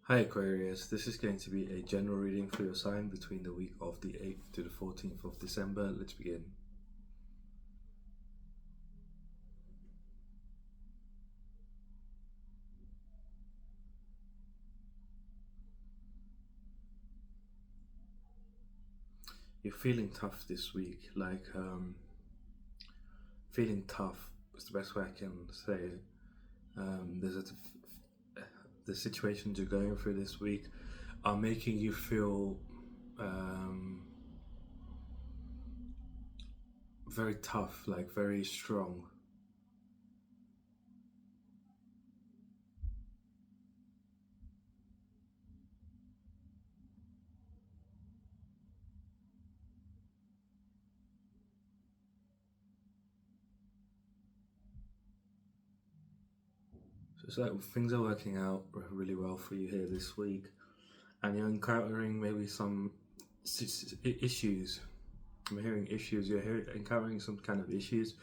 Hi Aquarius, this is going to be a general reading for your sign between the week of the 8th to the 14th of December. Let's begin. You're feeling tough this week, feeling tough is the best way I can say it. There's the situations you're going through this week are making you feel um, very tough, like very strong. So it's like things are working out really well for you here this week, and you're encountering maybe some issues. I'm hearing issues. Encountering some kind of issues,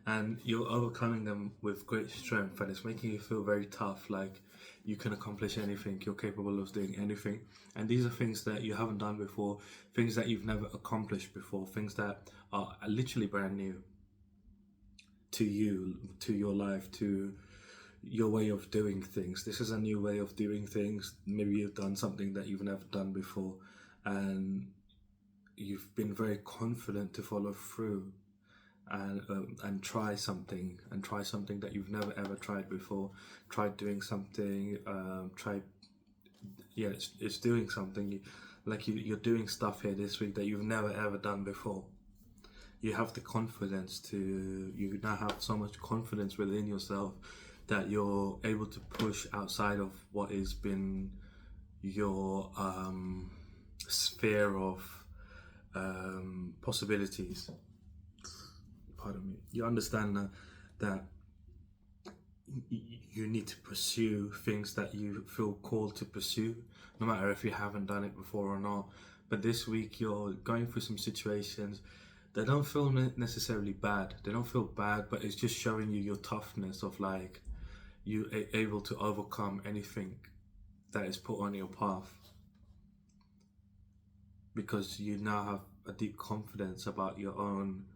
and you're overcoming them with great strength, and it's making you feel very tough. Like you can accomplish anything. You're capable of doing anything, and these are things that you haven't done before, things that you've never accomplished before, things that are literally brand new to you, to your life, to your way of doing things. This is a new way of doing things. Maybe you've done something that you've never done before, and you've been very confident to follow through and try something that you've never ever tried before. Try doing something. Try yeah, it's doing something. You're doing stuff here this week that you've never ever done before. You have the confidence to. You now have so much confidence within yourself that you're able to push outside of what has been your sphere of possibilities. Pardon me. You understand that you need to pursue things that you feel called to pursue, no matter if you haven't done it before or not. But this week you're going through some situations that don't feel necessarily bad. They don't feel bad, but it's just showing you your toughness of like you able to overcome anything that is put on your path, because you now have a deep confidence about your own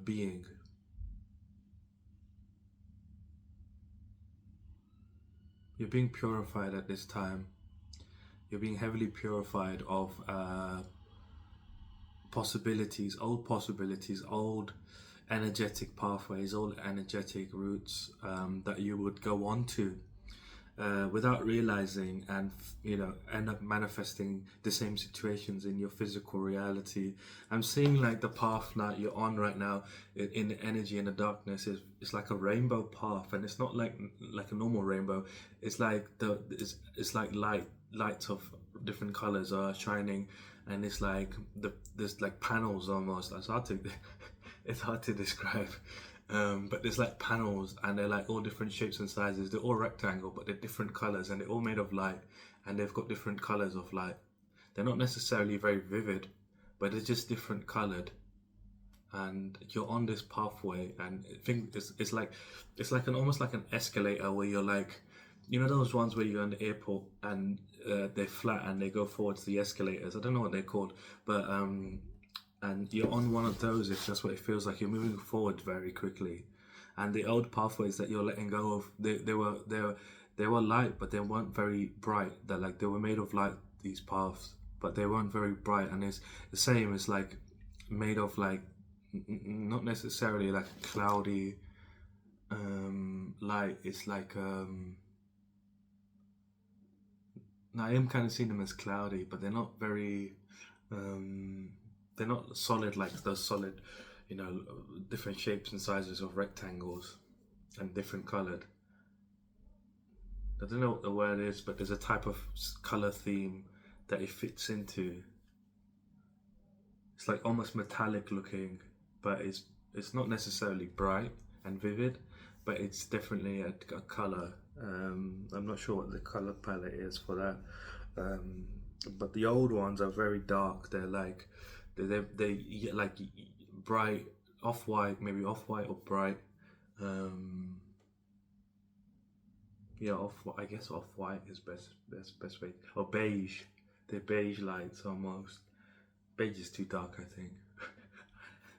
being. You're being purified at this time. You're being heavily purified of possibilities, old energetic pathways, old energetic routes that you would go on to without realizing, and end up manifesting the same situations in your physical reality. I'm seeing like the path that you're on right now in the energy and the darkness is it's like a rainbow path, and it's not like a normal rainbow. It's like it's like lights of different colors are shining, and it's like there's like panels almost. It's hard to it's hard to describe. But there's like panels, and they're like all different shapes and sizes. They're all rectangle, but they're different colors, and they're all made of light, and they've got different colors of light. They're not necessarily very vivid, but they're just different colored. And you're on this pathway, and I think it's like an almost like an escalator where you're like, those ones where you're in the airport and they're flat and they go forwards the escalators. I don't know what they're called, but and you're on one of those. If that's what it feels like, you're moving forward very quickly, and the old pathways that you're letting go of, they were light, but they weren't very bright. That like they were made of light, these paths, but they weren't very bright. And it's the same. It's like made of like not necessarily like cloudy light. It's like I am kind of seeing them as cloudy, but they're not very um, they're not solid like those solid, you know, different shapes and sizes of rectangles and different colored. I don't know what the word is, but there's a type of color theme that it fits into. It's like almost metallic looking, but it's not necessarily bright and vivid, but it's definitely a color. I'm not sure what the color palette is for that. Um, but the old ones are very dark. They're like they like bright off white, maybe off white or bright. Um, Yeah, I guess off white is best way, or beige. They're beige lights almost. Beige is too dark, I think.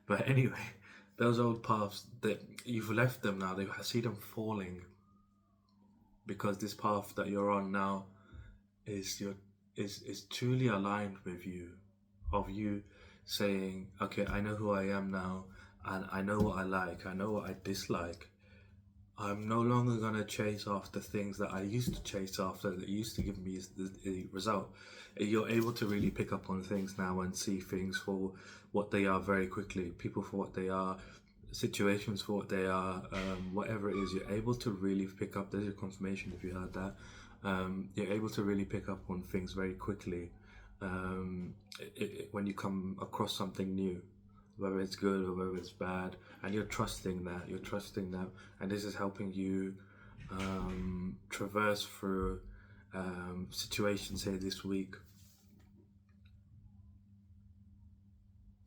But anyway, those old paths that you've left them now, I see them falling because this path that you're on now is your is truly aligned with you, of you saying, okay, I know who I am now, and I know what I like, I know what I dislike. I'm no longer gonna chase after things that I used to chase after that used to give me the result. You're able to really pick up on things now and see things for what they are very quickly, people for what they are, situations for what they are, whatever it is. You're able to really pick up. There's your confirmation if you heard that. You're able to really pick up on things very quickly when you come across something new, whether it's good or whether it's bad, and you're trusting that, and this is helping you traverse through situations here this week.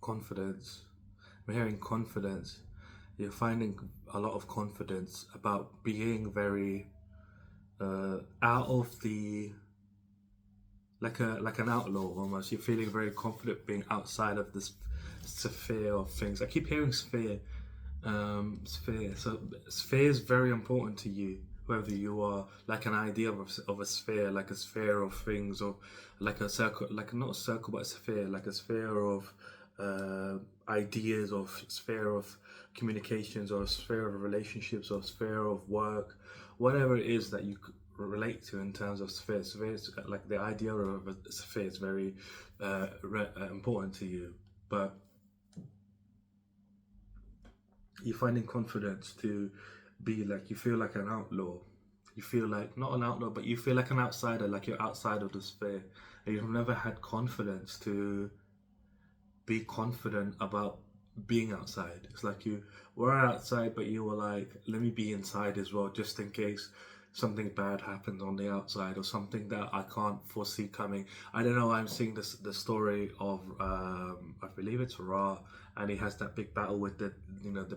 Confidence. I'm hearing confidence. You're finding a lot of confidence about being very out of the, like an outlaw almost. You're feeling very confident being outside of this sphere of things. I keep hearing sphere. Sphere. So sphere is very important to you. Whether you are like an idea of a sphere, like a sphere of things, or like a circle, like not a circle but a sphere, like a sphere of ideas, or sphere of communications, or a sphere of relationships, or sphere of work, whatever it is that you relate to in terms of sphere. Spheres, like the idea of a sphere is very important to you, but you're finding confidence to be like, you feel like an outlaw. You feel like, not an outlaw, but you feel like an outsider, like you're outside of the sphere. And you've never had confidence to be confident about being outside. It's like you were outside, but you were like, let me be inside as well, just in case something bad happens on the outside, or something that I can't foresee coming. I don't know. I'm seeing the story of I believe it's Ra, and he has that big battle with the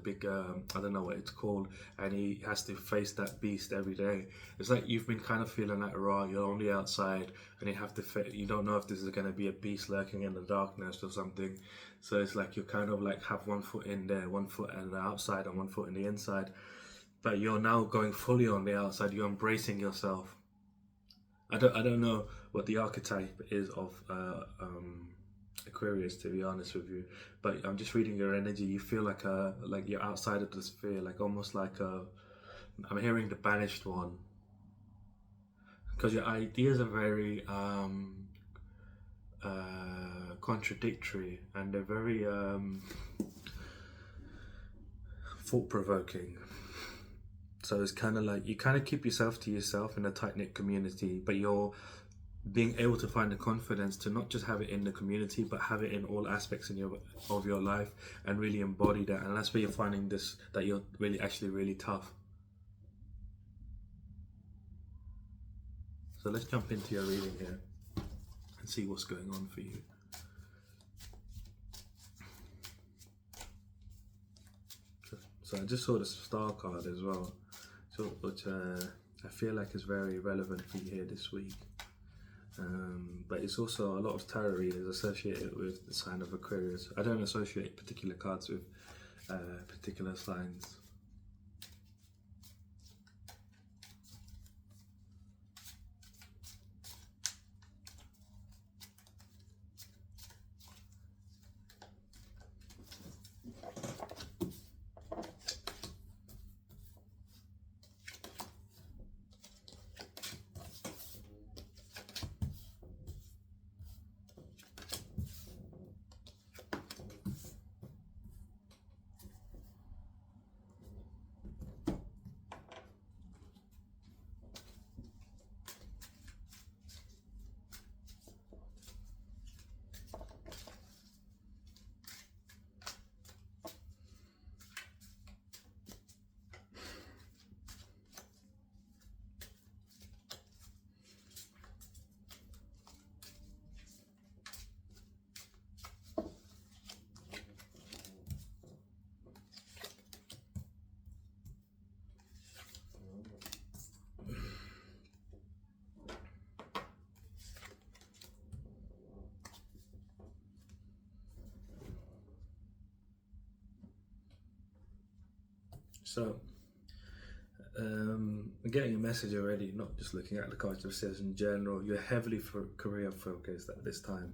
big I don't know what it's called, and he has to face that beast every day. It's like you've been kind of feeling like Ra. You're on the outside, and you have to you don't know if this is going to be a beast lurking in the darkness or something. So it's like you kind of like have one foot in there, one foot on the outside, and one foot in the inside. But you're now going fully on the outside. You're embracing yourself. I don't know what the archetype is of Aquarius, to be honest with you. But I'm just reading your energy. You feel like you're outside of the sphere, like almost like I'm hearing the banished one, because your ideas are very contradictory, and they're very thought-provoking. So it's kind of like you kind of keep yourself to yourself in a tight-knit community, but you're being able to find the confidence to not just have it in the community, but have it in all aspects of your life, and really embody that. And that's where you're finding this, that you're really tough. So let's jump into your reading here and see what's going on for you. So I just saw the star card as well, so which I feel like is very relevant for you here this week. But it's also a lot of tarot readers associated with the sign of Aquarius. I don't associate particular cards with particular signs. So I'm getting a message already, not just looking at the cards, it says in general, you're heavily career focused at this time,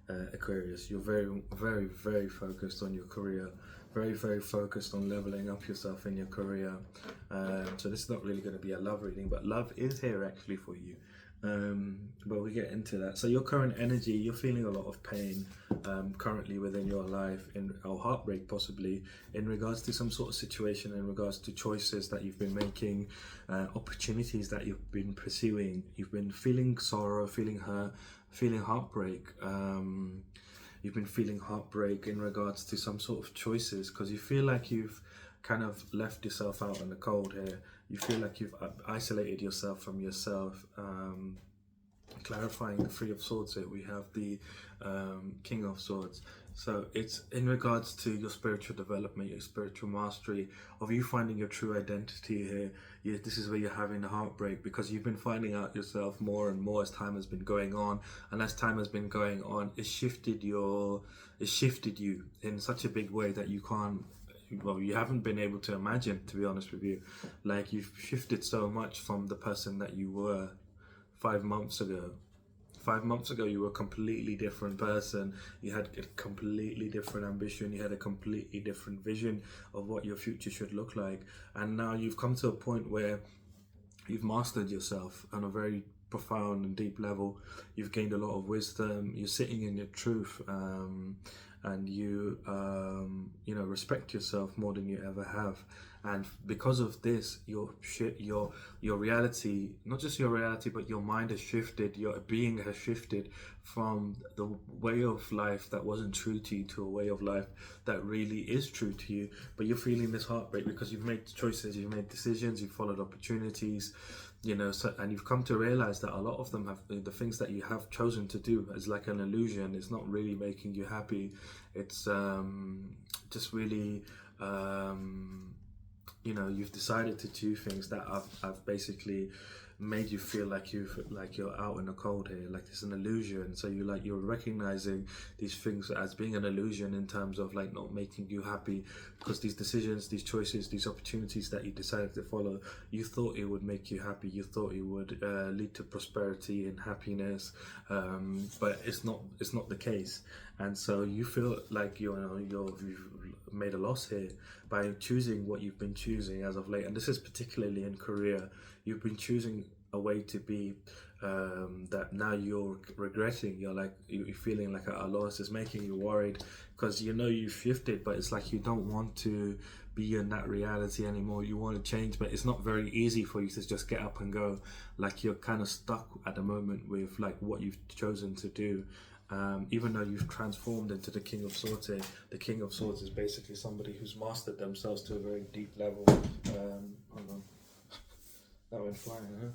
Aquarius. You're very, very, very focused on your career, very, very focused on leveling up yourself in your career. So this is not really going to be a love reading, but love is here actually for you. But we get into that. So your current energy, you're feeling a lot of pain currently within your life, or heartbreak possibly, in regards to some sort of situation, in regards to choices that you've been making, opportunities that you've been pursuing. You've been feeling sorrow, feeling hurt, feeling heartbreak. You've been feeling heartbreak in regards to some sort of choices, because you feel like you've kind of left yourself out in the cold here. You feel like you've isolated yourself from yourself. Clarifying the Three of Swords here, we have the King of Swords. So it's in regards to your spiritual development, your spiritual mastery, of you finding your true identity here. This is where you're having the heartbreak, because you've been finding out yourself more and more as time has been going on. And as time has been going on, it shifted you in such a big way that you can't, well, you haven't been able to imagine, to be honest with you. Like, you've shifted so much from the person that you were 5 months ago. 5 months ago, you were a completely different person. You had a completely different ambition. You had a completely different vision of what your future should look like. And now you've come to a point where you've mastered yourself on a very profound and deep level. You've gained a lot of wisdom. You're sitting in your truth, and you respect yourself more than you ever have. And because of this, your reality, not just your reality, but your mind has shifted. Your being has shifted from the way of life that wasn't true to you to a way of life that really is true to you. But you're feeling this heartbreak because you've made choices, you've made decisions, you've followed opportunities, and you've come to realize that a lot of them have, the things that you have chosen to do is like an illusion. It's not really making you happy. It's just really, you've decided to do things that have basically made you feel like you're out in the cold here, like it's an illusion. So you're recognizing these things as being an illusion in terms of like not making you happy, because these decisions, these choices, these opportunities that you decided to follow, you thought it would make you happy, you thought it would lead to prosperity and happiness, but it's not the case. And so you feel like you've made a loss here by choosing what you've been choosing as of late. And this is particularly in Korea. You've been choosing a way to be that now you're regretting. You're feeling like a loss. Is making you worried, because you've shifted, but it's like you don't want to be in that reality anymore. You want to change, but it's not very easy for you to just get up and go. Like, you're kind of stuck at the moment with like what you've chosen to do. Even though you've transformed into the King of Swords here. The King of Swords is basically somebody who's mastered themselves to a very deep level. Hold on. That went flying, huh?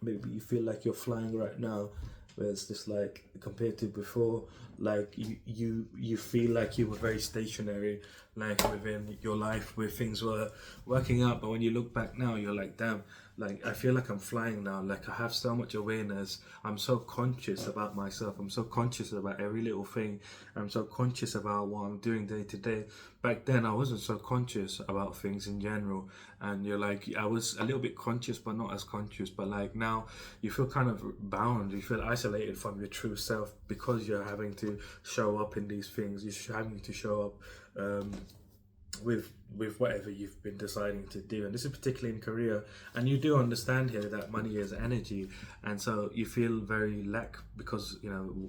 Maybe you feel like you're flying right now, where it's just like, compared to before, like you feel like you were very stationary, like within your life where things were working out, but when you look back now, you're like, damn, like I feel like I'm flying now. Like, I have so much awareness. I'm so conscious about myself. I'm so conscious about every little thing. I'm so conscious about what I'm doing day to day. Back then, I wasn't so conscious about things in general. And you're like, I was a little bit conscious, but not as conscious. But like now, you feel kind of bound. You feel isolated from your true self, because you're having to show up in these things. You're having to show up with whatever you've been deciding to do. And this is particularly in Korea, and you do understand here that money is energy, and so you feel very lack, because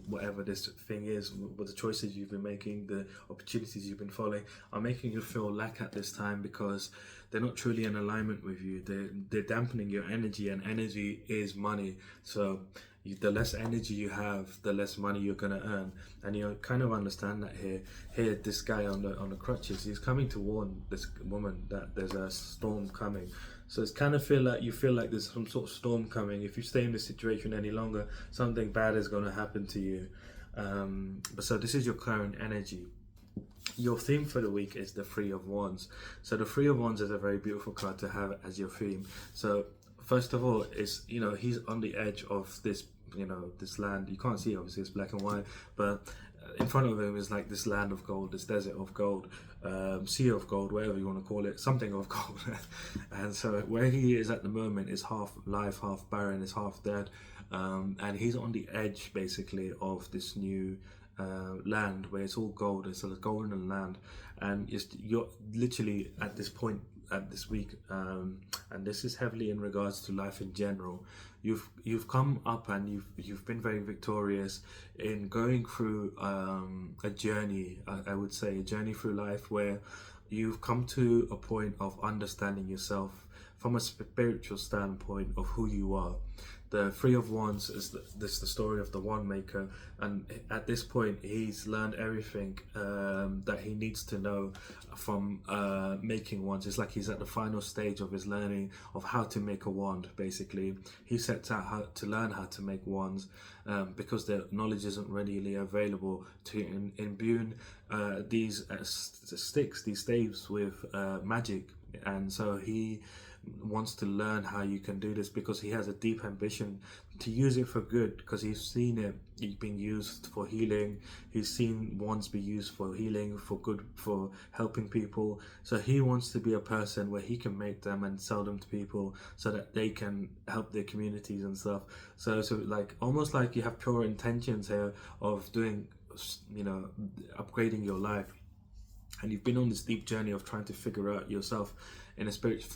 whatever this thing is, what the choices you've been making, the opportunities you've been following, are making you feel lack at this time, because they're not truly in alignment with you. They're dampening your energy, and energy is money. So the less energy you have, the less money you're going to earn. And you kind of understand that here this guy on the crutches, he's coming to warn this woman that there's a storm coming. So it's kind of feel like there's some sort of storm coming. If you stay in this situation any longer, something bad is going to happen to you. But so this is your current energy. Your theme for the week is the Three of Wands. So the Three of Wands is a very beautiful card to have as your theme. So first of all, is he's on the edge of this this land. You can't see, obviously it's black and white, but in front of him is like this land of gold, this desert of gold, sea of gold, whatever you want to call it, something of gold. And so where he is at the moment is half life, half barren, is half dead, and he's on the edge basically of this new land where it's all gold. It's a golden land, and you're literally at this point at this week, and this is heavily in regards to life in general. You've come up and you've been very victorious in going through a journey. I would say a journey through life where you've come to a point of understanding yourself from a spiritual standpoint of who you are. The Three of Wands is the story of the wand maker, and at this point he's learned everything that he needs to know from making wands. It's like he's at the final stage of his learning of how to make a wand. Basically, he sets out how to learn how to make wands because the knowledge isn't readily available to imbue these sticks, these staves with magic, and so he wants to learn how you can do this because he has a deep ambition to use it for good, because he's seen it being used for healing. He's seen wands be used for healing, for good, for helping people. So he wants to be a person where he can make them and sell them to people so that they can help their communities and stuff. So like almost like you have pure intentions here of doing, upgrading your life. And you've been on this deep journey of trying to figure out yourself in a spiritual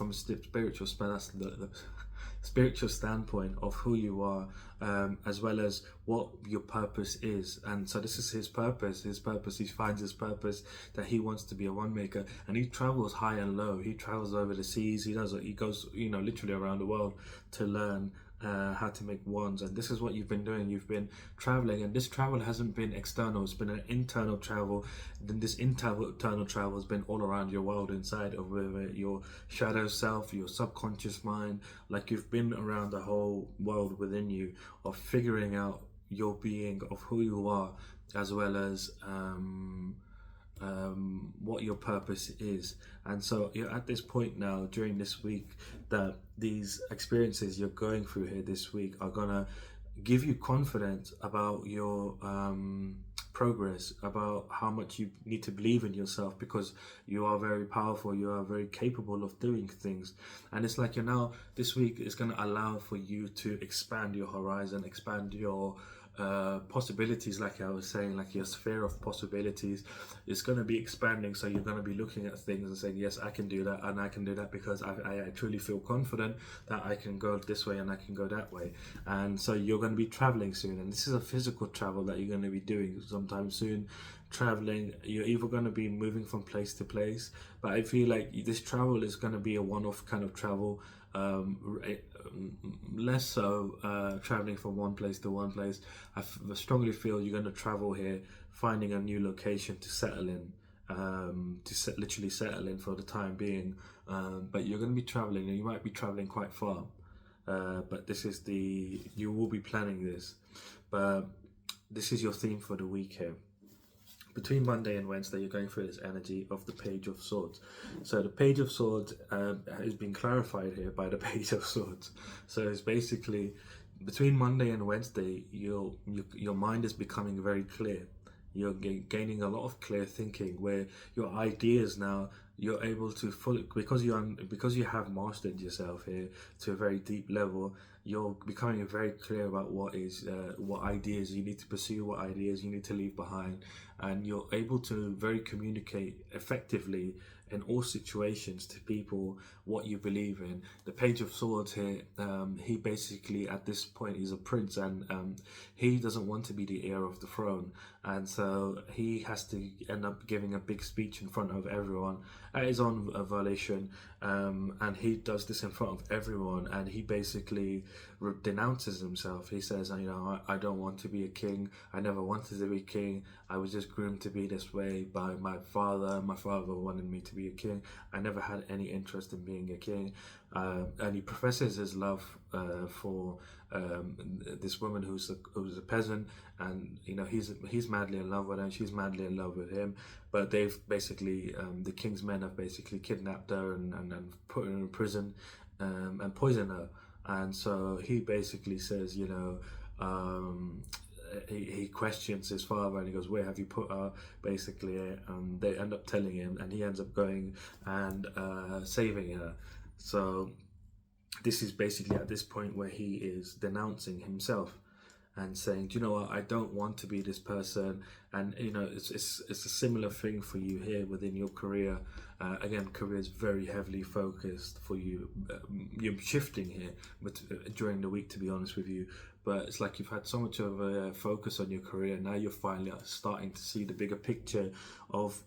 standpoint of who you are, as well as what your purpose is. And so this is his purpose. He finds his purpose, that he wants to be a wand maker, and he travels high and low. He travels over the seas. He goes literally around the world to learn how to make wands. And this is what you've been doing. You've been traveling, and this travel hasn't been external, it's been an internal travel. Then this internal travel has been all around your world, inside of your shadow self, your subconscious mind. Like you've been around the whole world within you, of figuring out your being, of who you are, as well as what your purpose is. And so you're at this point now during this week that these experiences you're going through here this week are gonna give you confidence about your progress, about how much you need to believe in yourself, because you are very powerful, you are very capable of doing things. And it's like this week is going to allow for you to expand your horizon, expand your possibilities. Like I was saying, like your sphere of possibilities is going to be expanding. So you're going to be looking at things and saying, yes, I can do that, and I can do that because I truly feel confident that I can go this way and I can go that way. And so you're going to be traveling soon, and this is a physical travel that you're going to be doing sometime soon. Traveling, you're either going to be moving from place to place, but I feel like this travel is going to be a one-off kind of travel, less so traveling from one place to one place. I strongly feel you're going to travel here, finding a new location to settle in, literally settle in for the time being. But you're going to be traveling, and you might be traveling quite far. But you will be planning this. But this is your theme for the week here. Between Monday and Wednesday, you're going through this energy of the Page of Swords. So the Page of Swords has been clarified here by the Page of Swords. So it's basically between Monday and Wednesday, your mind is becoming very clear. You're gaining a lot of clear thinking, where your ideas now, you're able to fully, because you have mastered yourself here to a very deep level. You're becoming very clear about what ideas you need to pursue, what ideas you need to leave behind, and you're able to very communicate effectively in all situations to people what you believe in. The Page of Swords here, he basically at this point is a prince, and he doesn't want to be the heir of the throne, and so he has to end up giving a big speech in front of everyone at his own volition, and he does this in front of everyone, and he basically denounces himself. He says, I don't want to be a king. I never wanted to be king. I was just groomed to be this way by my father. My father wanted me to be a king. I never had any interest in being a king. And he professes his love for this woman who's a peasant, and he's madly in love with her, and she's madly in love with him. But they've basically the king's men have basically kidnapped her and put her in prison and poisoned her. And so he basically says, he questions his father, and he goes, "Where have you put her?" Basically, they end up telling him, and he ends up going and saving her. So this is basically at this point where he is denouncing himself and saying, "Do you know what? I don't want to be this person." And you know, it's a similar thing for you here within your career. Again, career is very heavily focused for you. You're shifting here, but during the week, to be honest with you. But it's like you've had so much of a focus on your career. Now you're finally starting to see the bigger picture of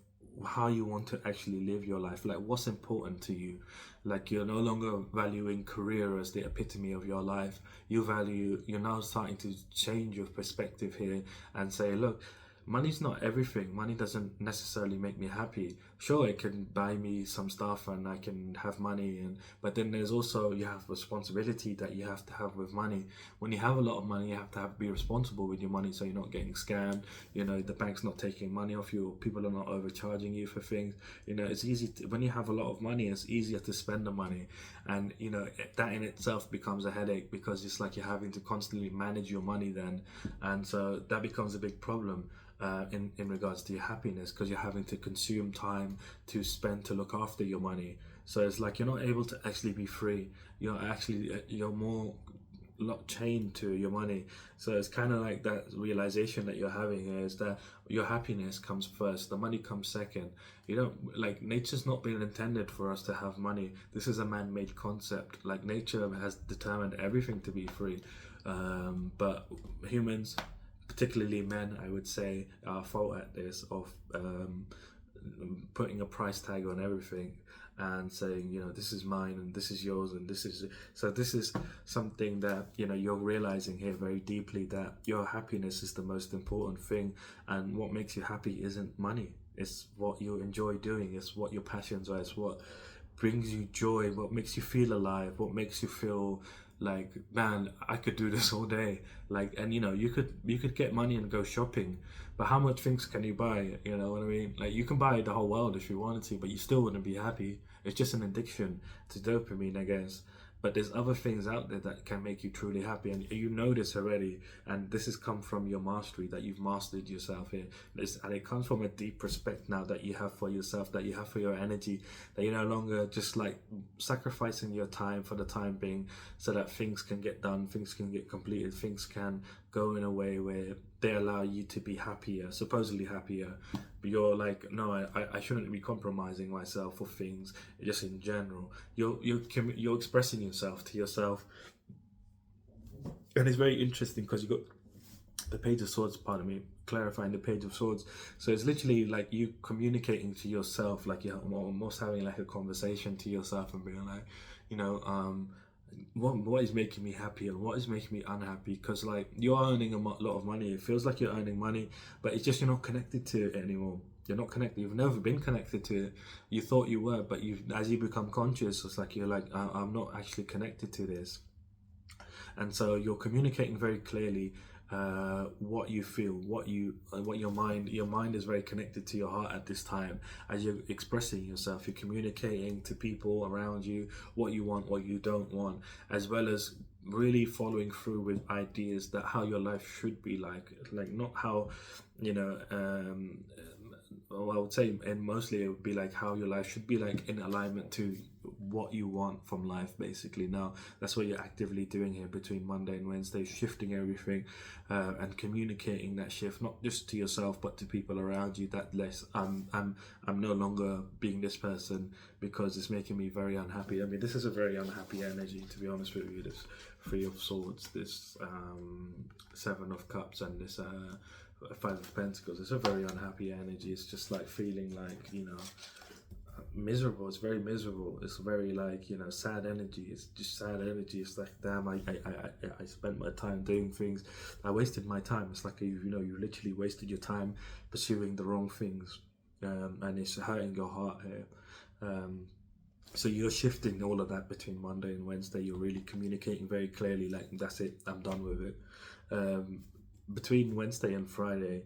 how you want to actually live your life, like what's important to you. Like you're no longer valuing career as the epitome of your life. You're now starting to change your perspective here and say, look, money's not everything. Money doesn't necessarily make me happy. Sure, it can buy me some stuff and I can have money, but then there's also, you have responsibility that you have to have with money. When you have a lot of money, you have to be responsible with your money, so you're not getting scammed. You know, the bank's not taking money off you, or people are not overcharging you for things. You know, it's easy when you have a lot of money, it's easier to spend the money, and you know that in itself becomes a headache, because it's like you're having to constantly manage your money then, and so that becomes a big problem. In regards to your happiness, because you're having to consume time to spend to look after your money. So it's like you're not able to actually be free. You're more chained to your money. So it's kind of like that realization that you're having here is that your happiness comes first, the money comes second. You don't, like, nature's not been intended for us to have money. This is a man-made concept. Like, nature has determined everything to be free, but humans, particularly men, I would say, are fault at this of putting a price tag on everything and saying, you know, this is mine and this is yours and this is, so this is something that, you know, you're realizing here very deeply, that your happiness is the most important thing, and what makes you happy isn't money. It's what you enjoy doing. It's what your passions are. It's what brings you joy, what makes you feel alive, what makes you feel like, man, I could do this all day. Like, and you know, you could get money and go shopping, but how much things can you buy? You know what I mean? Like, you can buy the whole world if you wanted to, but you still wouldn't be happy. It's just an addiction to dopamine, I guess. But there's other things out there that can make you truly happy, and you know this already. And this has come from your mastery, that you've mastered yourself here. And it comes from a deep respect now that you have for yourself, that you have for your energy, that you're no longer just like sacrificing your time for the time being, so that things can get done, things can get completed, things can go in a way where they allow you to be happier, supposedly happier. But you're like, no, I shouldn't be compromising myself for things, just in general. You're expressing yourself to yourself, and it's very interesting because you got the Page of Swords, pardon me, clarifying the Page of Swords. So it's literally like you communicating to yourself, like you're almost having like a conversation to yourself and being like, you know, what is making me happy and what is making me unhappy, because like you're earning a lot of money, it feels like you're earning money, but it's just you're not connected to it anymore. You're not connected. You've never been connected to it. You thought you were, but as you become conscious, it's like you're like, I'm not actually connected to this. And so you're communicating very clearly what you feel, what your mind is very connected to your heart at this time. As you're expressing yourself, you're communicating to people around you what you want, what you don't want, as well as really following through with ideas that how your life should be like not how, you know, well, I would say, and mostly it would be like how your life should be like in alignment to what you want from life, basically. Now that's what you're actively doing here between Monday and Wednesday, shifting everything and communicating that shift, not just to yourself but to people around you, that less I'm no longer being this person because it's making me very unhappy. I mean, this is a very unhappy energy, to be honest with you. This Three of Swords, this Seven of Cups, and this Five of Pentacles. It's a very unhappy energy. It's just like feeling like, you know, miserable. It's very miserable. It's very like, you know, sad energy. It's just sad energy. It's like, damn, I spent my time doing things. I wasted my time. It's like, you know, you literally wasted your time pursuing the wrong things, and it's hurting your heart here. So you're shifting all of that between Monday and Wednesday. You're really communicating very clearly, like, that's it, I'm done with it. Between Wednesday and Friday,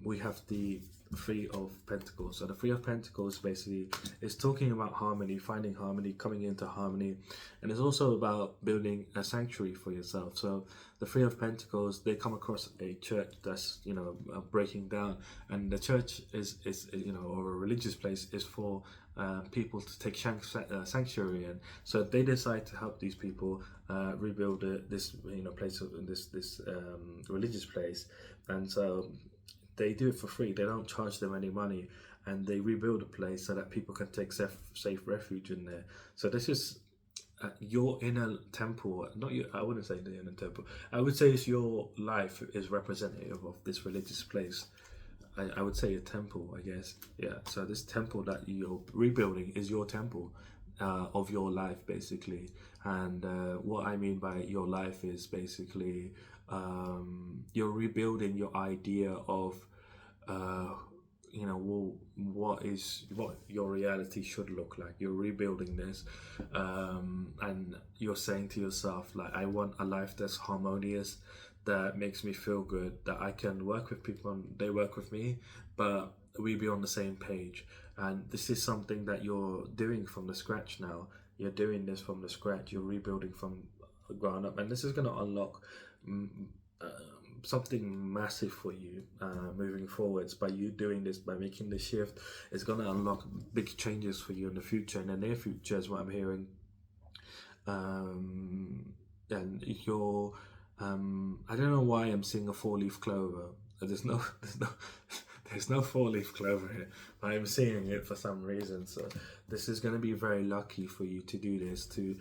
we have the Three of Pentacles. So the Three of Pentacles basically is talking about harmony, finding harmony, coming into harmony, and it's also about building a sanctuary for yourself. So the Three of Pentacles, they come across a church that's, you know, breaking down, and the church is you know, or a religious place is for people to take sanctuary in. So they decide to help these people rebuild this, you know, place of this religious place, and so they do it for free. They don't charge them any money, and they rebuild a place so that people can take safe refuge in there. So this is your inner temple. Not your, I wouldn't say the inner temple. I would say it's your life is representative of this religious place. I would say a temple, I guess. Yeah. So this temple that you're rebuilding is your temple of your life, basically. And what I mean by your life is basically you're rebuilding your idea of you know, what your reality should look like. You're rebuilding this, and you're saying to yourself, like, I want a life that's harmonious, that makes me feel good, that I can work with people and they work with me, but we be on the same page. And this is something that you're doing from the scratch now. You're doing this from the scratch. You're rebuilding from the ground up, and this is going to unlock something massive for you moving forwards. By you doing this, by making the shift, it's going to unlock big changes for you in the future, in the near future, is what I'm hearing. And you're I don't know why I'm seeing a 4-leaf clover. There's no there's no 4-leaf clover here, but I'm seeing it for some reason. So this is going to be very lucky for you to do this, to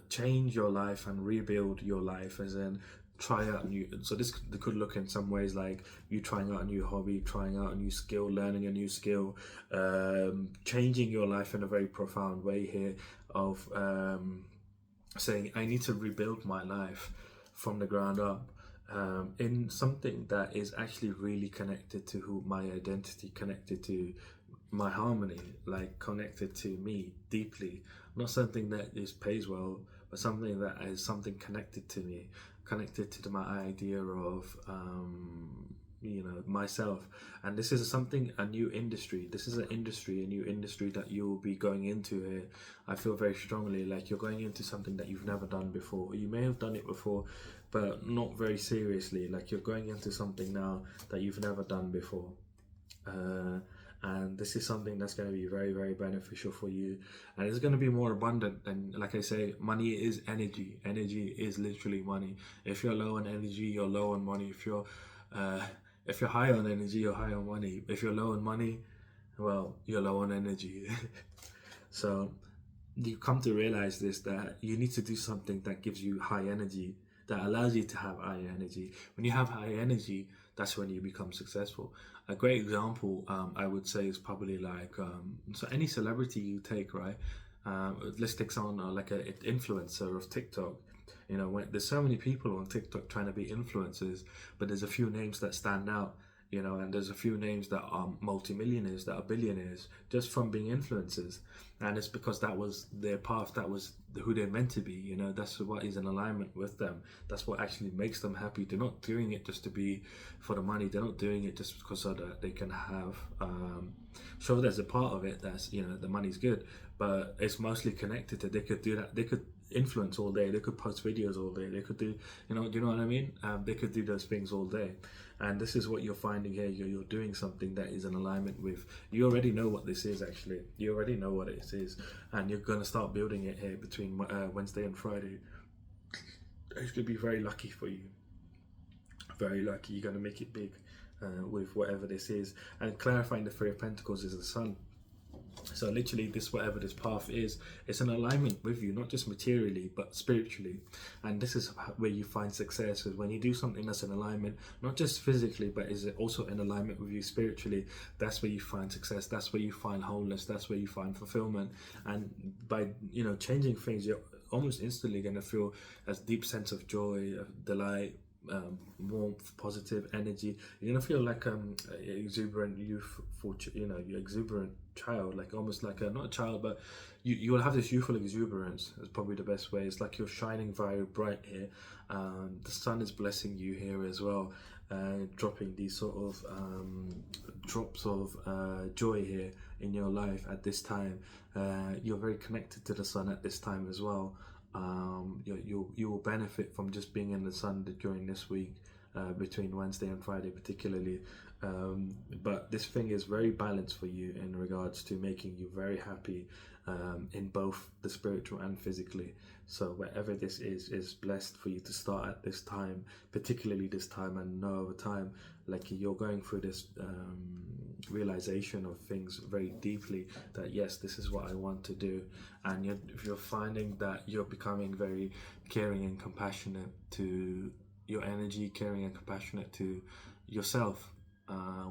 change your life and rebuild your life, as in try out new. So this could look in some ways like you trying out a new hobby, trying out a new skill, learning a new skill, changing your life in a very profound way here of saying, I need to rebuild my life from the ground up, in something that is actually really connected to who my identity, connected to my harmony, like connected to me deeply. Not something that just pays well, but something that is something connected to me, connected to my idea of you know, myself. And this is something, a new industry. This is a new industry that you will be going into here. I feel very strongly like you're going into something that you've never done before. You may have done it before, but not very seriously. Like you're going into something now that you've never done before. And this is something that's going to be very, very beneficial for you, and it's going to be more abundant. And like I say, money is energy. Energy is literally money. If you're low on energy, you're low on money. If you're high on energy, you're high on money. If you're low on money, well, you're low on energy. So you come to realize this, that you need to do something that gives you high energy, that allows you to have high energy. When you have high energy, that's when you become successful. A great example, I would say, is probably like, so any celebrity you take, right? Let's take someone like an influencer of TikTok. You know, when there's so many people on TikTok trying to be influencers, but there's a few names that stand out, you know, and there's a few names that are multimillionaires, that are billionaires, just from being influencers. And it's because that was their path, that was who they're meant to be, you know, that's what is in alignment with them. That's what actually makes them happy. They're not doing it just to be for the money. They're not doing it just because so that they can have, sure, there's a part of it that's, you know, the money's good, but it's mostly connected to, they could do that, they could influence all day, they could post videos all day, they could do, you know, do you know what I mean? They could do those things all day. And this is what you're finding here. You're doing something that is in alignment with, you already know what this is. Actually, you already know what it is, and you're going to start building it here between Wednesday and Friday. It's going to be very lucky for you, very lucky. You're going to make it big with whatever this is. And clarifying the Three of Pentacles is the Sun. So literally, this, whatever this path is, it's an alignment with you, not just materially but spiritually. And this is where you find success, is when you do something that's in alignment, not just physically, but is also in alignment with you spiritually. That's where you find success, that's where you find wholeness, that's where you find fulfillment. And by, you know, changing things, you're almost instantly going to feel a deep sense of joy, of delight, warmth, positive energy. You're gonna feel like exuberant youth, for you know, your exuberant child, like almost like not a child, but you will have this youthful exuberance. Is probably the best way. It's like you're shining very bright here. The sun is blessing you here as well. dropping these sort of drops of joy here in your life at this time. You're very connected to the sun at this time as well. You will benefit from just being in the sun during this week, between Wednesday and Friday particularly. But this thing is very balanced for you in regards to making you very happy, in both the spiritual and physically. So wherever this is blessed for you to start at this time, particularly this time and no other time. Like you're going through this realization of things very deeply, that yes, this is what I want to do. And if you're finding that you're becoming very caring and compassionate to your energy, caring and compassionate to yourself,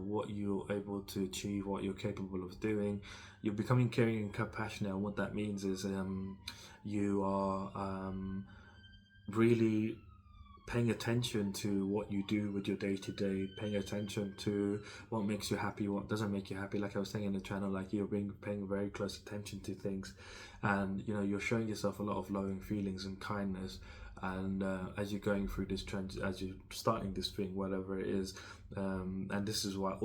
what you're able to achieve, what you're capable of doing. You're becoming caring and compassionate, and what that means is you are really paying attention to what you do with your day-to-day, paying attention to what makes you happy, what doesn't make you happy. Like I was saying in the channel, like you're paying very close attention to things, and you're showing yourself a lot of loving feelings and kindness. And as you're going through this trend, as you're starting this thing, whatever it is, and this is why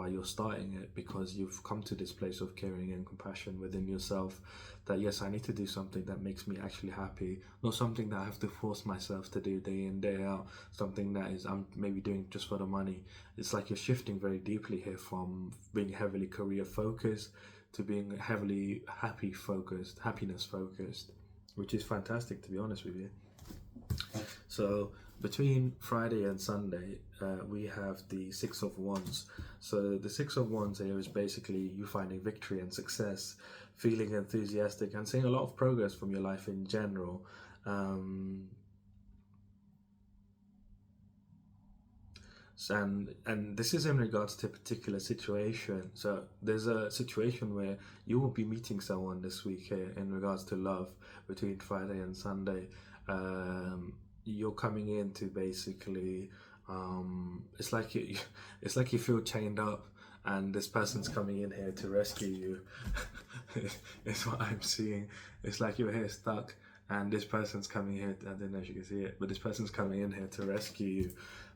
you're starting it, because you've come to this place of caring and compassion within yourself, that yes, I need to do something that makes me actually happy, not something that I have to force myself to do day in, day out, something that is I'm maybe doing just for the money. It's like you're shifting very deeply here from being heavily career focused to being heavily happiness focused, which is fantastic, to be honest with you. So between Friday and Sunday, we have the Six of Wands. So the Six of Wands here is basically you finding victory and success, feeling enthusiastic, and seeing a lot of progress from your life in general. And this is in regards to a particular situation. So there's a situation where you will be meeting someone this week here in regards to love between Friday and Sunday. You're coming in to basically it's like you feel chained up, and this person's coming in here to rescue you. It's what I'm seeing. It's like you're here stuck, and this person's coming here. I don't know if you can see it, but this person's coming in here to rescue you.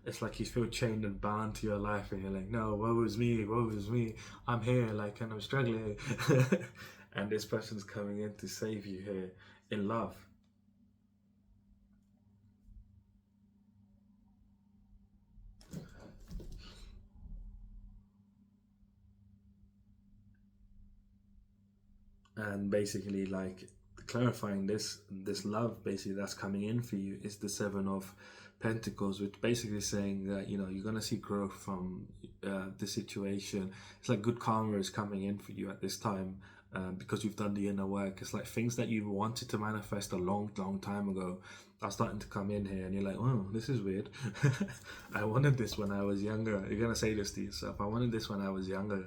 It's like you feel chained and bound to your life, and you're like, no, woe is me, I'm here, like, and I'm struggling. And this person's coming in to save you here in love. And basically, like, clarifying this love basically that's coming in for you is the Seven of Pentacles, which basically saying that you're going to see growth from the situation. It's like good karma is coming in for you at this time, because you've done the inner work. It's like things that you wanted to manifest a long time ago are starting to come in here, and you're like, oh, this is weird. I wanted this when I was younger. You're going to say this to yourself, I wanted this when I was younger.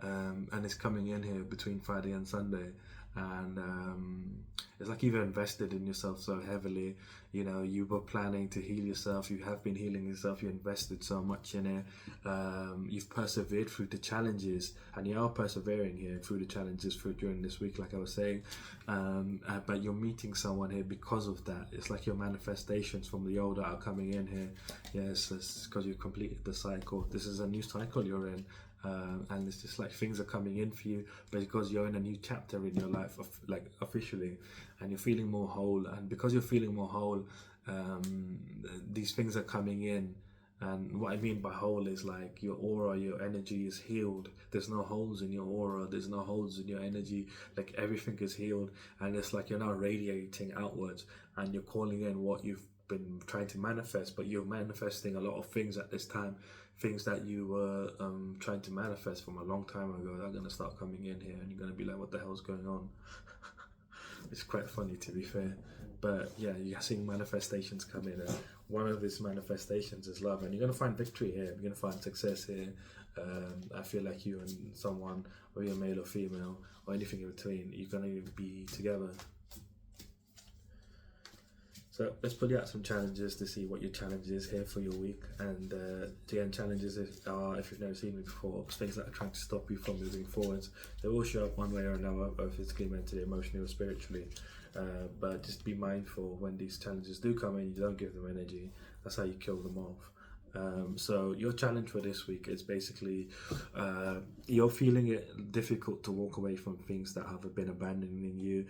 And it's coming in here between Friday and Sunday, and it's like you've invested in yourself so heavily. You were planning to heal yourself, you have been healing yourself, you invested so much in it. You've persevered through the challenges, and you are persevering here through the challenges during this week, like I was saying. But you're meeting someone here because of that. It's like your manifestations from the old that are coming in here. Yes, it's because you've completed the cycle. This is a new cycle you're in. And it's just like things are coming in for you, but because you're in a new chapter in your life, like officially, and you're feeling more whole. And because you're feeling more whole, these things are coming in. And what I mean by whole is like your aura, your energy is healed. There's no holes in your aura, there's no holes in your energy. Like everything is healed, and it's like you're now radiating outwards, and you're calling in what you've been trying to manifest. But you're manifesting a lot of things at this time, things that you were trying to manifest from a long time ago. They're going to start coming in here, and you're going to be like, what the hell's going on? It's quite funny, to be fair. But yeah, you're seeing manifestations come in, and one of these manifestations is love, and you're going to find victory here, you're going to find success here. I feel like you and someone, or you're male or female or anything in between, you're going to be together. So let's pull you out some challenges to see what your challenge is here for your week. And again, challenges are, if you've never seen me before, things that are trying to stop you from moving forwards. They will show up one way or another, both physically, mentally, emotionally, or spiritually. But just be mindful when these challenges do come in, you don't give them energy. That's how you kill them off. So your challenge for this week is basically you're feeling it difficult to walk away from things that have been abandoning you,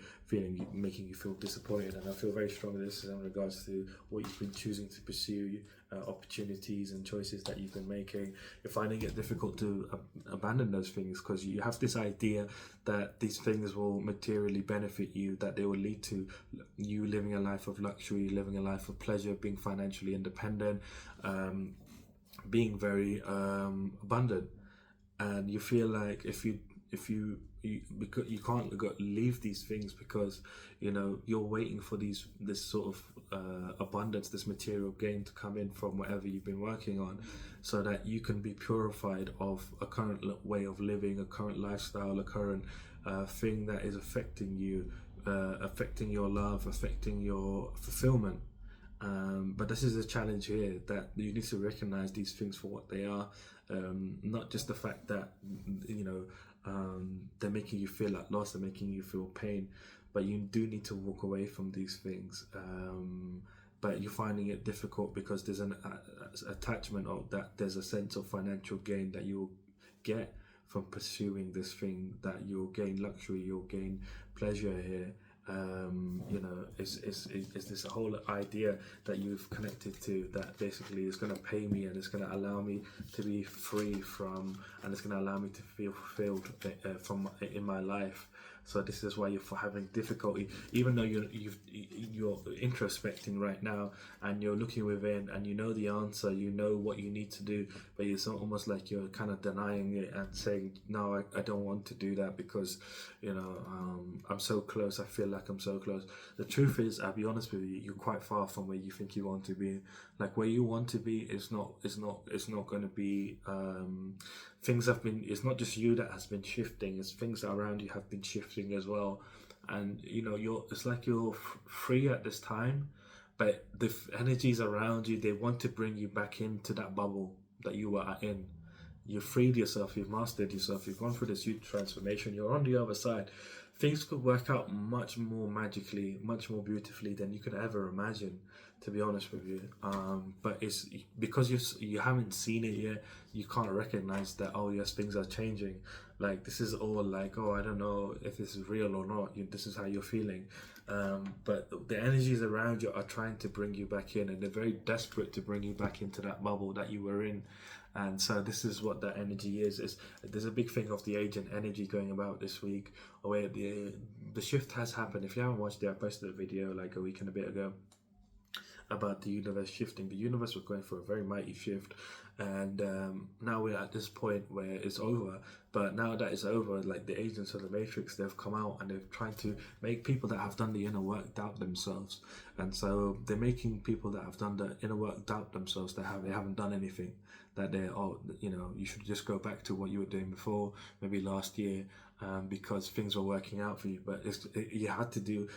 making you feel disappointed. And I feel very strongly this is in regards to what you've been choosing to pursue, opportunities and choices that you've been making. You're finding it difficult to abandon those things because you have this idea that these things will materially benefit you, that they will lead to you living a life of luxury, living a life of pleasure, being financially independent, being very abundant. And you feel like if you because you can't leave these things because you're waiting for this sort of abundance, this material gain to come in from whatever you've been working on, so that you can be purified of a current way of living, a current lifestyle, a current thing that is affecting you, affecting your love, affecting your fulfillment. But this is a challenge here, that you need to recognize these things for what they are, not just the fact that they're making you feel at loss, they're making you feel pain, but you do need to walk away from these things. But you're finding it difficult because there's an attachment of that. There's a sense of financial gain that you'll get from pursuing this thing, that you'll gain luxury, you'll gain pleasure here. Is this whole idea that you've connected to, that basically is going to pay me and it's going to allow me to be free from, and it's going to allow me to feel fulfilled from in my life. So this is why you're having difficulty, even though you're introspecting right now and you're looking within and you know the answer, you know what you need to do, but it's almost like you're kind of denying it and saying, no, I don't want to do that because I'm so close. I feel like I'm so close. The truth is, I'll be honest with you, you're quite far from where you think you want to be. Like where you want to be is not going to be. It's not just you that has been shifting, it's things around you have been shifting as well. And it's like you're free at this time, but the energies around you, they want to bring you back into that bubble that you were in. You've freed yourself, you've mastered yourself, you've gone through this huge transformation, you're on the other side. Things could work out much more magically, much more beautifully than you could ever imagine, to be honest with you. But it's because you haven't seen it yet, you can't recognize that, oh yes, things are changing. Like this is all like, oh, I don't know if this is real or not. This is how you're feeling. But the energies around you are trying to bring you back in, and they're very desperate to bring you back into that bubble that you were in. And so this is what that energy is. There's a big thing of the agent energy going about this week, where the shift has happened. If you haven't watched it, I posted a video like a week and a bit ago about the universe shifting. The universe was going for a very mighty shift, and now we're at this point where it's over. But now that it's over, like the agents of the matrix, they've come out and they're trying to make people that have done the inner work doubt themselves. And so they're making people that have done the inner work doubt themselves, that they haven't done anything, that you should just go back to what you were doing before, maybe last year, because things were working out for you. But you had to do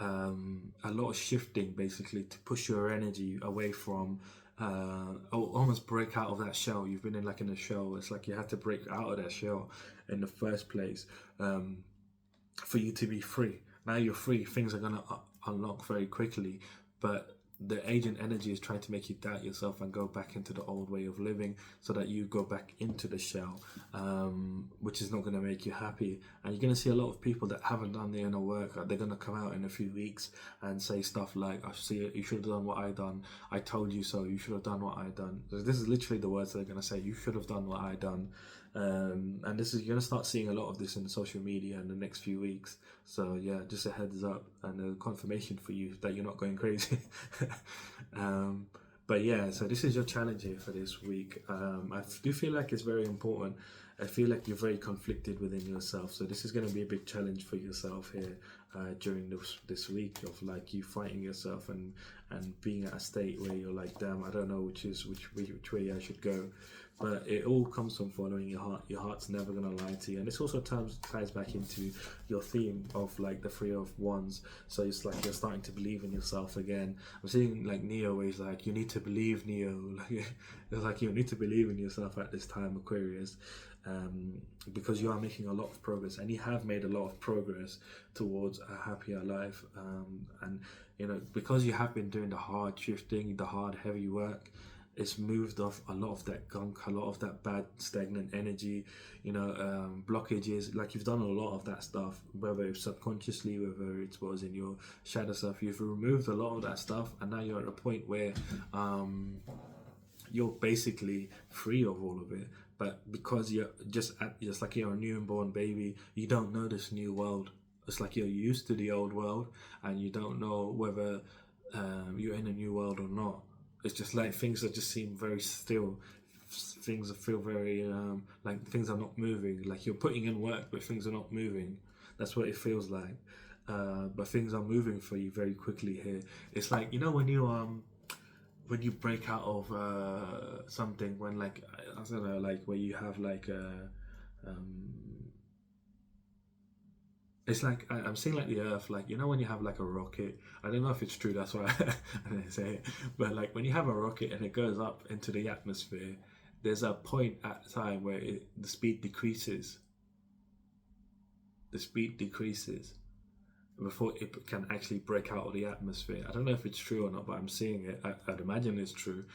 a lot of shifting, basically, to push your energy away from almost break out of that shell. You've been in a shell. It's like you had to break out of that shell in the first place, for you to be free. Now you're free, things are going to unlock very quickly, but the agent energy is trying to make you doubt yourself and go back into the old way of living, so that you go back into the shell, which is not going to make you happy. And you're going to see a lot of people that haven't done the inner work. They're going to come out in a few weeks and say stuff like, I see it, you should have done what I done, I told you so, you should have done what I done. So this is literally the words they're going to say, you should have done what I done. And you're going to start seeing a lot of this in social media in the next few weeks. So yeah, just a heads up and a confirmation for you that you're not going crazy. But yeah, so this is your challenge here for this week. I do feel like it's very important. I feel like you're very conflicted within yourself. So this is going to be a big challenge for yourself here during this week, of like you fighting yourself and being at a state where you're like, damn, I don't know which way I should go. But it all comes from following your heart. Your heart's never going to lie to you. And this also ties back into your theme of like the Three of Wands. So it's like you're starting to believe in yourself again. I'm seeing like Neo, where he's like, you need to believe, Neo. It's like you need to believe in yourself at this time, Aquarius. Because you are making a lot of progress, and you have made a lot of progress towards a happier life. And because you have been doing the hard shifting, the hard heavy work, it's moved off a lot of that gunk, a lot of that bad stagnant energy, blockages. Like you've done a lot of that stuff, whether it's subconsciously, whether it was in your shadow self. You've removed a lot of that stuff, and now you're at a point where you're basically free of all of it. But because you're just like you're a newborn baby, you don't know this new world. It's like you're used to the old world, and you don't know whether you're in a new world or not. It's just like things that just seem very still. Things feel very like things are not moving. Like you're putting in work, but things are not moving. That's what it feels like. But things are moving for you very quickly here. It's like when you break out of something, when like I don't know, like where you have like it's like I'm seeing like the Earth, like when you have like a rocket. I don't know if it's true. That's why I didn't say it. But like when you have a rocket and it goes up into the atmosphere, there's a point at time where the speed decreases. The speed decreases before it can actually break out of the atmosphere. I don't know if it's true or not, but I'm seeing it. I'd imagine it's true.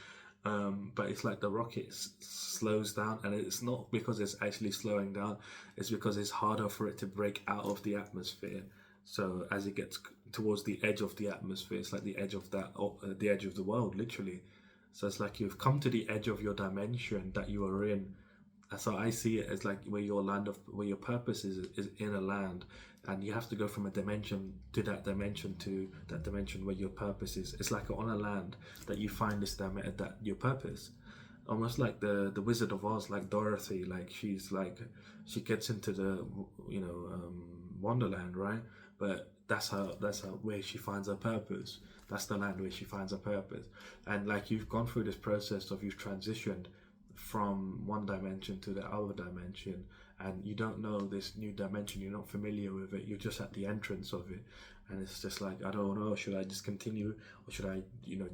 But it's like the rocket slows down, and it's not because it's actually slowing down, it's because it's harder for it to break out of the atmosphere. So as it gets towards the edge of the atmosphere, it's like the edge of the edge of the world, literally. So it's like you've come to the edge of your dimension that you are in. So I see it as like where your purpose is in a land, and you have to go from a dimension to that dimension where your purpose is. It's like on a land that you find that your purpose, almost like the Wizard of Oz, like Dorothy. Like she gets into the Wonderland, right? But that's her where she finds her purpose. That's the land where she finds her purpose. And like you've gone through this process of you've transitioned from one dimension to the other dimension, and you don't know this new dimension, you're not familiar with it, you're just at the entrance of it, and it's just like, I don't know, should I just continue, or should I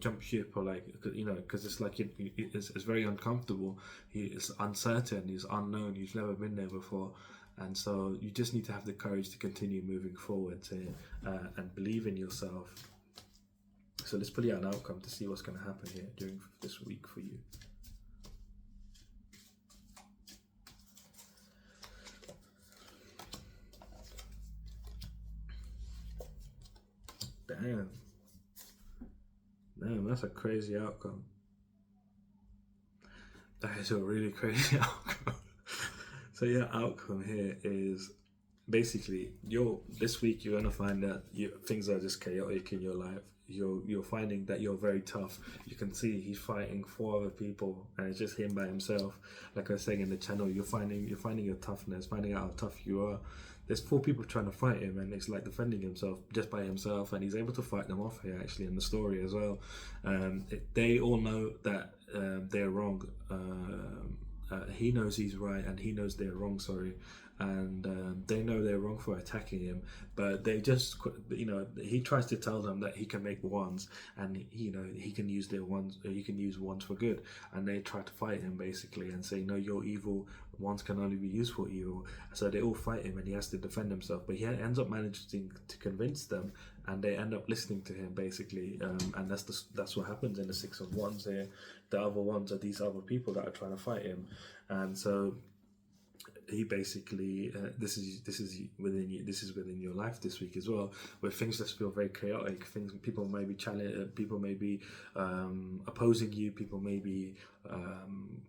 jump ship, or like because it's like it's very uncomfortable, it's uncertain, it's unknown, you've never been there before. And so you just need to have the courage to continue moving forward and believe in yourself. So let's pull out an outcome to see what's going to happen here during this week for you. Damn, that's a crazy outcome. That is a really crazy outcome. So your outcome here is basically this week you're gonna find that things are just chaotic in your life. You're finding that you're very tough. You can see he's fighting 4 other people, and it's just him by himself. Like I was saying in the channel, you're finding your toughness, finding out how tough you are. There's 4 people trying to fight him, and it's like defending himself just by himself, and he's able to fight them off here actually in the story as well. They all know that they're wrong. He knows he's right, and he knows they're wrong. Sorry, and they know they're wrong for attacking him, but they just he tries to tell them that he can make wands, and he can use their wands, he can use wands for good, and they try to fight him basically and say, no, you're evil, wands can only be used for evil. So they all fight him, and he has to defend himself, but he ends up managing to convince them, and they end up listening to him basically. And that's what happens in the 6 of Wands here. The other ones are these other people that are trying to fight him, and so he basically this is within your life this week as well, where things just feel very chaotic. People may be people may be opposing you, people may be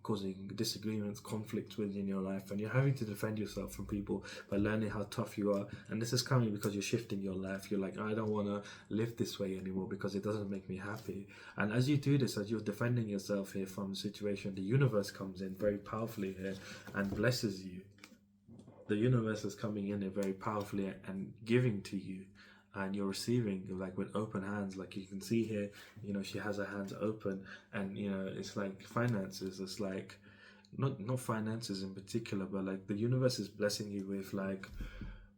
causing disagreements, conflicts within your life, and you're having to defend yourself from people by learning how tough you are. And this is coming because you're shifting your life. You're like, I don't want to live this way anymore because it doesn't make me happy. And as you do this, as you're defending yourself here from the situation, the universe comes in very powerfully here and blesses you. The universe is coming in there very powerfully and giving to you, and you're receiving like with open hands. Like you can see here, she has her hands open, and it's like finances. It's like not finances in particular, but like the universe is blessing you with like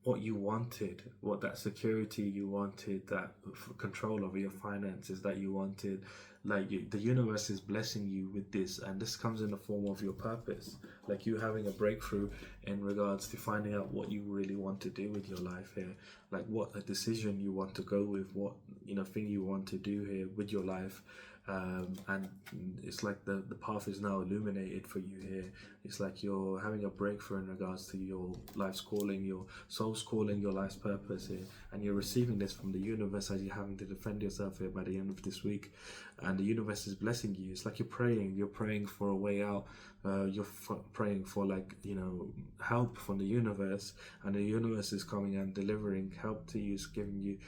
what you wanted, what that security you wanted, that control over your finances that you wanted. Like the universe is blessing you with this, and this comes in the form of your purpose, like you having a breakthrough in regards to finding out what you really want to do with your life here, like what a decision you want to go with, what thing you want to do here with your life. And it's like the path is now illuminated for you here. It's like you're having a breakthrough in regards to your life's calling, your soul's calling, your life's purpose here, and you're receiving this from the universe as you're having to defend yourself here by the end of this week. And the universe is blessing you. It's like you're praying for a way out. Praying for, like, help from the universe, and the universe is coming and delivering help to you. It's giving you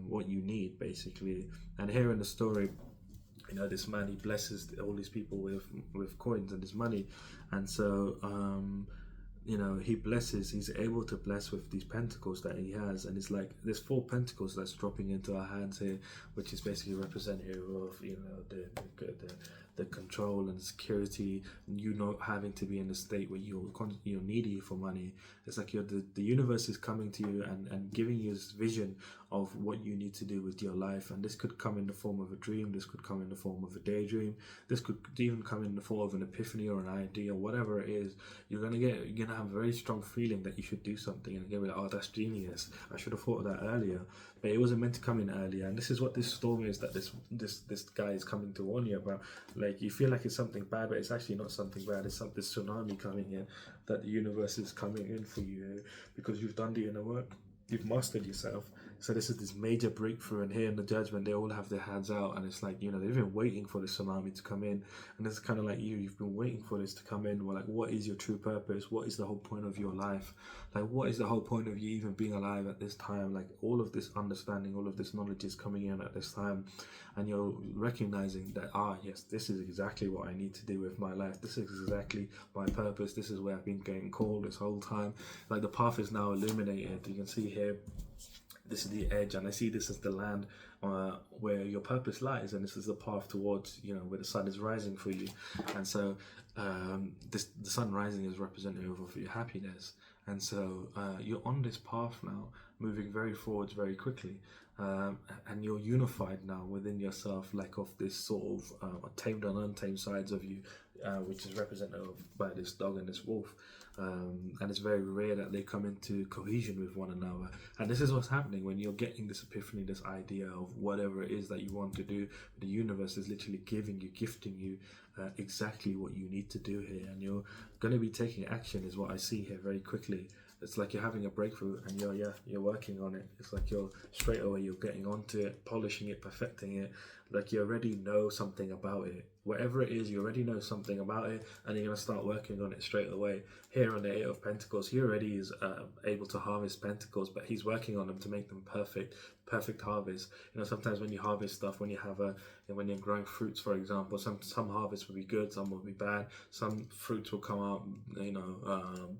what you need, basically. And here in the story, this man, he blesses all these people with coins and his money. And so he's able to bless with these pentacles that he has. And it's like there's 4 pentacles that's dropping into our hands here, which is basically representative of the control and security, you not having to be in a state where you're needy for money. It's like the universe is coming to you and giving you this vision of what you need to do with your life. And this could come in the form of a dream, this could come in the form of a daydream, this could even come in the form of an epiphany or an idea, whatever it is. You're gonna have a very strong feeling that you should do something, and you're gonna be like, oh, that's genius, I should have thought of that earlier. But it wasn't meant to come in earlier. And this is what this storm is that this guy is coming to warn you about. Like, you feel like it's something bad, but it's actually not something bad. It's this tsunami coming in, that the universe is coming in for you, because you've done the inner work, you've mastered yourself. So this is this major breakthrough, and here in the judgment, they all have their hands out, and it's like, they've been waiting for the tsunami to come in. And it's kind of like you've been waiting for this to come in. Well, like, what is your true purpose? What is the whole point of your life? Like, what is the whole point of you even being alive at this time? Like, all of this understanding, all of this knowledge is coming in at this time, and you're recognizing that, yes, this is exactly what I need to do with my life. This is exactly my purpose. This is where I've been getting called this whole time. Like, the path is now illuminated. You can see here, this is the edge, and I see this as the land where your purpose lies, and this is the path towards where the sun is rising for you. And so the sun rising is representative of your happiness. And so you're on this path now, moving very forwards very quickly, and you're unified now within yourself, like of this sort of tamed and untamed sides of you, which is represented by this dog and this wolf. And it's very rare that they come into cohesion with one another. And this is what's happening when you're getting this epiphany, this idea of whatever it is that you want to do. The universe is literally gifting you exactly what you need to do here, and you're going to be taking action, is what I see here very quickly. It's like you're having a breakthrough, and you're working on it. It's like you're straight away, you're getting onto it, polishing it, perfecting it. Like, you already know something about it. Whatever it is, you already know something about it, and you're going to start working on it straight away. Here on the 8 of Pentacles, he already is able to harvest pentacles, but he's working on them to make them perfect harvest. Sometimes when you harvest stuff, when you're growing fruits, for example, some harvests will be good, some will be bad. Some fruits will come out,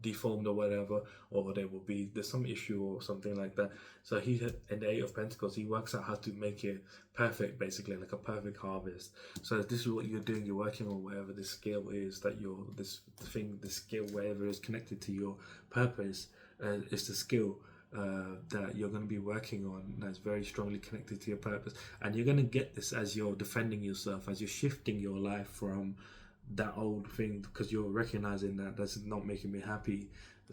deformed or whatever, or there's some issue or something like that. So he, in the 8 of Pentacles, he works out how to make it perfect, basically, like a perfect harvest. So this is what you're doing. You're working on whatever the skill is that the skill, wherever is connected to your purpose, is the skill that you're going to be working on, that's very strongly connected to your purpose. And you're going to get this as you're defending yourself, as you're shifting your life from that old thing, because you're recognizing that that's not making me happy.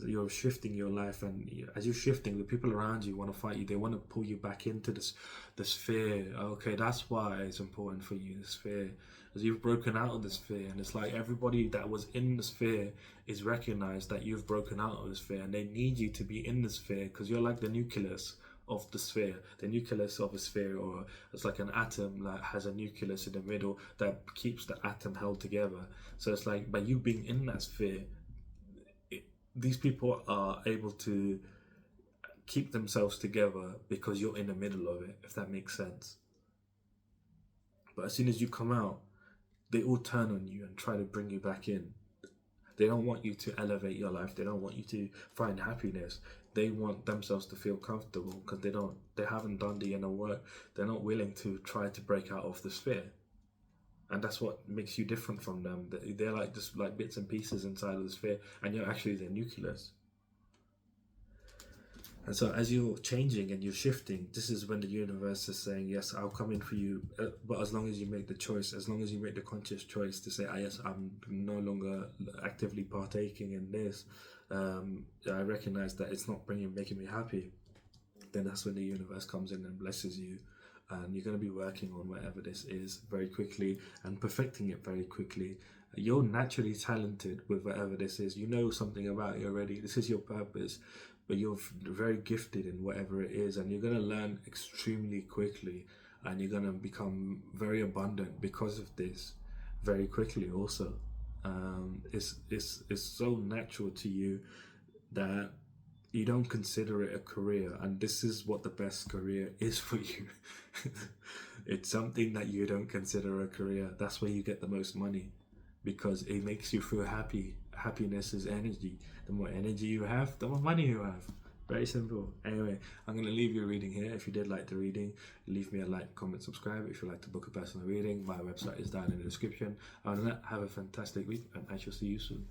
You're shifting your life, and as you're shifting, the people around you want to fight you. They want to pull you back into the sphere. Okay, that's why it's important for you, the sphere, as you've broken out of the sphere. And it's like everybody that was in the sphere is recognized that you've broken out of the sphere, and they need you to be in the sphere, because you're like the nucleus of the sphere. The nucleus of a sphere, or it's like an atom that has a nucleus in the middle that keeps the atom held together. So it's like, by you being in that sphere, these people are able to keep themselves together because you're in the middle of it, if that makes sense. But as soon as you come out, they all turn on you and try to bring you back in. They don't want you to elevate your life. They don't want you to find happiness. They want themselves to feel comfortable, because they haven't done the inner work. They're not willing to try to break out of the sphere. And that's what makes you different from them. They're like just like bits and pieces inside of the sphere, and you're actually their nucleus. And so as you're changing and you're shifting, this is when the universe is saying, yes, I'll come in for you, but as long as you make the choice, as long as you make the conscious choice to say, yes, I'm no longer actively partaking in this, I recognize that it's not making me happy, then that's when the universe comes in and blesses you and you're going to be working on whatever this is very quickly and perfecting it very quickly. You're naturally talented with whatever this is. You know something about it already. This is your purpose, but you're very gifted in whatever it is, and you're going to learn extremely quickly, and you're going to become very abundant because of this very quickly also. It's so natural to you that you don't consider it a career, and this is what the best career is for you. It's something that you don't consider a career. That's where you get the most money, because it makes you feel happy. Happiness is energy. The more energy you have, the more money you have. Very simple. Anyway, I'm going to leave you a reading here. If you did like the reading, leave me a like, comment, subscribe. If you'd like to book a personal reading, my website is down in the description. Other than that, have a fantastic week, and I shall see you soon.